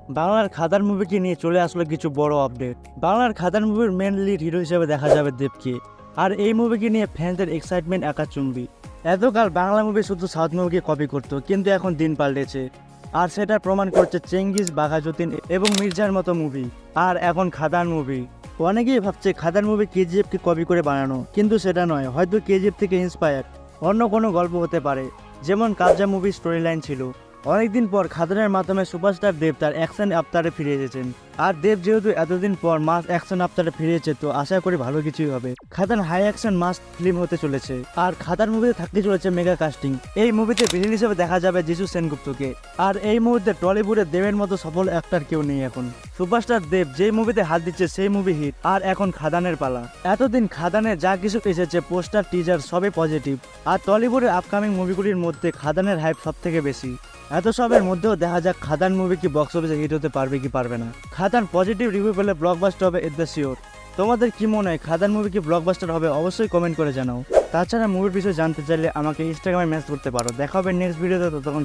বাংলার খাদান মুভিকে নিয়ে চলে আসলো কিছু বড় আপডেট। বাংলার খাদান মুভির মেন লিড হিরো হিসেবে দেখা যাবে দেবকে। আর এই মুভিকে নিয়ে ফ্যানদের এক্সাইটমেন্ট আকাশচুম্বী। এতকাল বাংলা মুভি শুধু সাউথ মুভিকে কপি করতো, কিন্তু এখন দিন পাল্টেছে। আর সেটা প্রমাণ করছে চেঙ্গিস, বাঘা যতীন এবং মির্জার মতো মুভি। আর এখন খাদান মুভি। অনেকেই ভাবছে খাদান মুভি কেজিএফকে কপি করে বানানো, কিন্তু সেটা নয়। হয়তো কেজিএফ থেকে ইন্সপায়ার অন্য কোনো গল্প হতে পারে, যেমন কাবজা মুভির স্টোরি লাইন ছিল। অনেকদিন পর খাদানের মাধ্যমে সুপারস্টার দেব তার অ্যাকশন আবতারে ফিরে এসেছেন। আর দেব যেহেতু এতদিন পর মাস অ্যাকশন আবতারে ফিরেছে, তো আশা করি ভালো কিছুই হবে। খাদান হাই অ্যাকশন মাস ফিল্ম হতে চলেছে। আর খাদান মুভিতে থাকতে চলেছে মেগা কাস্টিং। এই মুভিতে ভিলেন হিসেবে দেখা যাবে যিশু সেনগুপ্তকে। আর এই মুহূর্তে টলিউডে দেবের মতো সফল অ্যাক্টর কেউ নেই এখন। সুপারস্টার দেব যেই মুভিতে হাত দিচ্ছে সেই মুভি হিট। আর এখন খাদানের পালা। এতদিন খাদানে যা কিছু এসেছে, পোস্টার, টিজার সবই পজিটিভ। আর টলিউডের আপকামিং মুভিগুলির মধ্যে খাদানের হাইপ সব থেকে বেশি। এত সবের মধ্যেও দেখা যাক খাদান মুভি কি বক্স অফিসে হিট হতে পারবে কি পারবে না। খাদান পজিটিভ রিভিউ পেলে ব্লকবাস্টার হবে, ইট দ্য শিওর। তোমাদের কি মনে হয় খাদান মুভি কি ব্লকবাস্টার হবে? অবশ্যই কমেন্ট করে জানাও। তাছাড়া মুভির বিষয়ে জানতে চাইলে আমাকে ইনস্টাগ্রামে মেসেজ করতে পারো। দেখা হবে নেক্সট ভিডিওতে। তখন